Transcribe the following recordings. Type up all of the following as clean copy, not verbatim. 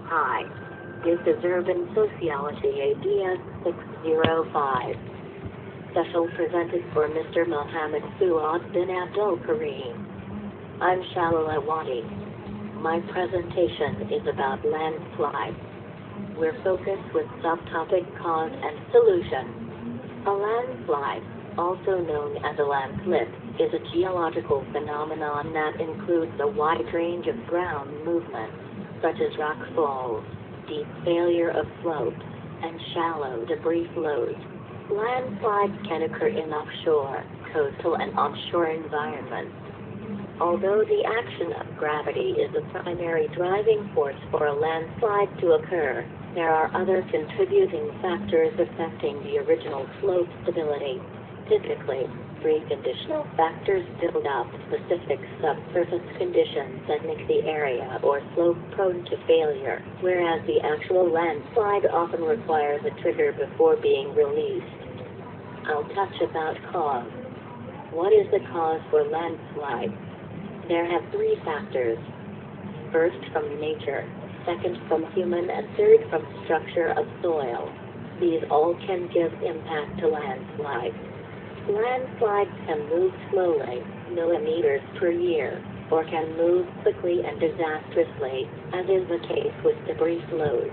Hi. This is Urban Sociology ADS 605. Special presented for Mr. Mohammed Fuad bin Abdul Kareem. I'm Shalala Wadi. My presentation is about landslide. We're focused with subtopic cause and solution. A landslide, also known as a landslip, is a geological phenomenon that includes a wide range of ground movements, such as rock falls, deep failure of slopes, and shallow debris flows. Landslides can occur in offshore, coastal, and onshore environments. Although the action of gravity is the primary driving force for a landslide to occur, there are other contributing factors affecting the original slope stability. Typically, preconditional factors build up specific subsurface conditions that make the area or slope prone to failure, whereas the actual landslide often requires a trigger before being released. I'll touch about cause. What is the cause for landslide? There have three factors. First, from nature, second, from human, and third, from structure of soil. These all can give impact to landslides. Landslides can move slowly, millimeters per year, or can move quickly and disastrously, as is the case with debris flows.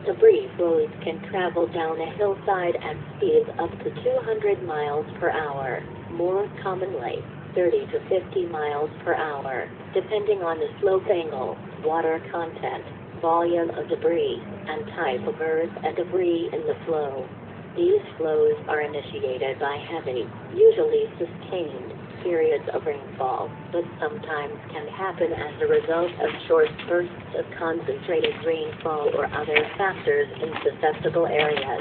Debris flows can travel down a hillside at speeds up to 200 miles per hour, more commonly 30 to 50 miles per hour, depending on the slope angle, water content, volume of debris, and type of earth and debris in the flow. These flows are initiated by heavy, usually sustained, periods of rainfall, but sometimes can happen as a result of short bursts of concentrated rainfall or other factors in susceptible areas.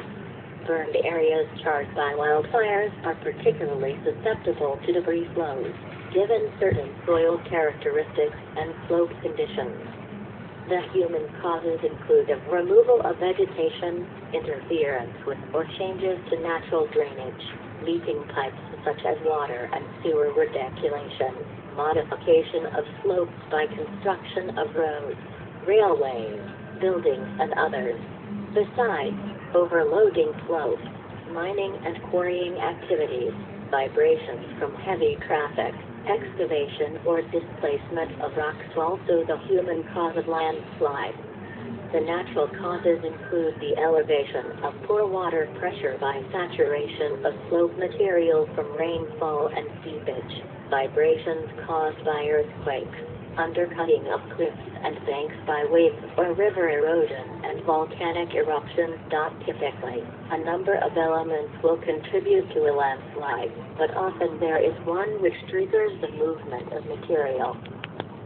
Burned areas charred by wildfires are particularly susceptible to debris flows, given certain soil characteristics and slope conditions. The human causes include the removal of vegetation, interference with or changes to natural drainage, leaking pipes such as water and sewer rediculation, modification of slopes by construction of roads, railways, buildings, and others. Besides, overloading slopes, mining and quarrying activities, vibrations from heavy traffic, excavation or displacement of rocks, also the human cause of landslide. The natural causes include the elevation of poor water pressure by saturation of slope material from rainfall and seepage, vibrations caused by earthquakes, undercutting of cliffs and banks by waves or river erosion, and volcanic eruptions. Typically, a number of elements will contribute to a landslide, but often there is one which triggers the movement of material.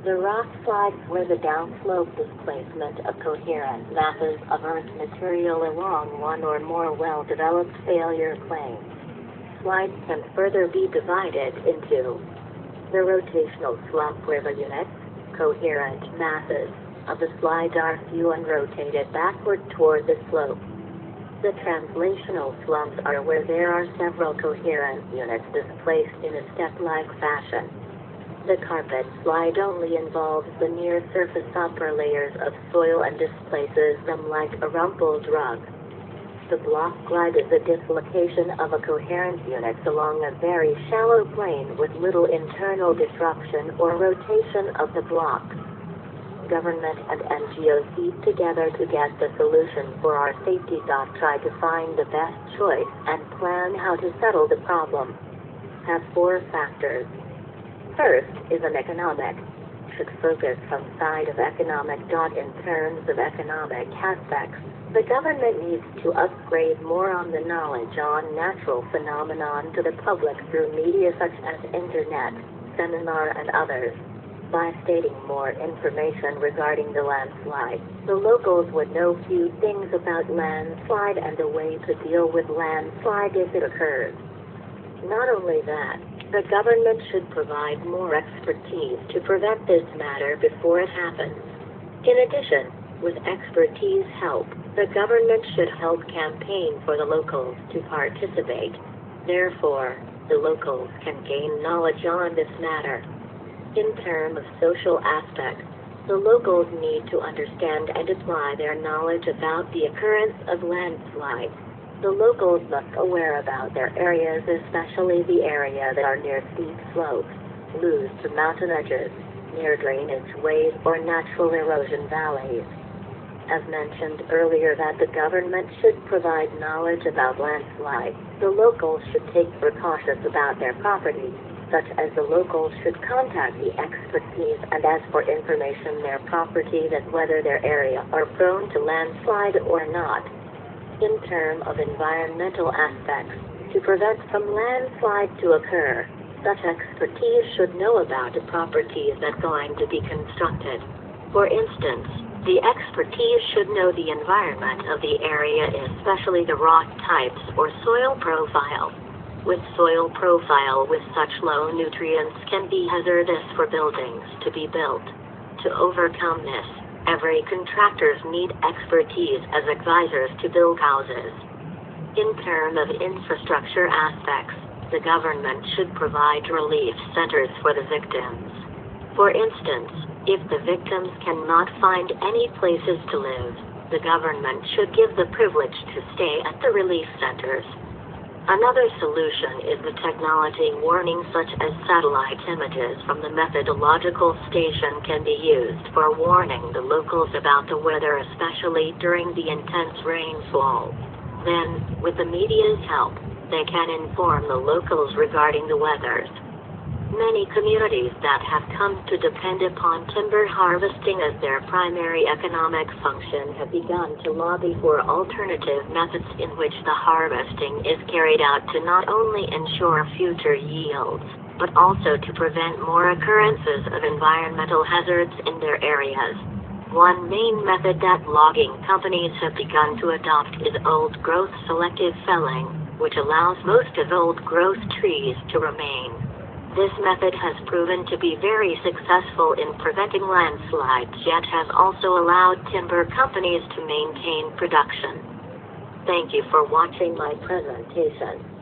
The rock slides were the downslope displacement of coherent masses of earth material along one or more well-developed failure planes. Slides can further be divided into the rotational slump, where the units, coherent masses, of the slide are few and rotated backward toward the slope. The translational slumps are where there are several coherent units displaced in a step-like fashion. The carpet slide only involves the near-surface upper layers of soil and displaces them like a rumpled rug. The block glide is the dislocation of a coherent unit along a very shallow plane with little internal disruption or rotation of the block. Government and NGOs eat together to get the solution for our safety. Try to find the best choice and plan how to settle the problem. Have four factors. First is an economic. Should focus from side of economic. In terms of economic aspects, the government needs to upgrade more on the knowledge on natural phenomenon to the public through media such as internet, seminar, and others. By stating more information regarding the landslide, the locals would know few things about landslide and a way to deal with landslide if it occurs. Not only that, the government should provide more expertise to prevent this matter before it happens. In addition, with expertise help, the government should help campaign for the locals to participate. Therefore, the locals can gain knowledge on this matter. In terms of social aspects, The locals need to understand and apply their knowledge about the occurrence of landslides. The locals must be aware about their areas, especially the area that are near steep slopes, loose mountain edges, near drainage ways or natural erosion valleys. As mentioned earlier that the government should provide knowledge about landslides, the locals should take precautions about their property, such as the locals should contact the expertise and ask for information their property that whether their area are prone to landslide or not. In terms of environmental aspects, to prevent from landslide to occur, such expertise should know about the properties that going to be constructed. For instance, the expertise should know the environment of the area, especially the rock types or soil profile. With soil profile with such low nutrients can be hazardous for buildings to be built. To overcome this, every contractors need expertise as advisors to build houses. In terms of infrastructure aspects, the government should provide relief centers for the victims. For instance, if the victims cannot find any places to live, the government should give the privilege to stay at the relief centers. Another solution is the technology warning, such as satellite images from the meteorological station can be used for warning the locals about the weather, especially during the intense rainfall. Then, with the media's help, they can inform the locals regarding the weathers. Many communities that have come to depend upon timber harvesting as their primary economic function have begun to lobby for alternative methods in which the harvesting is carried out to not only ensure future yields, but also to prevent more occurrences of environmental hazards in their areas. One main method that logging companies have begun to adopt is old-growth selective felling, which allows most of old-growth trees to remain. This method has proven to be very successful in preventing landslides, yet has also allowed timber companies to maintain production. Thank you for watching my presentation.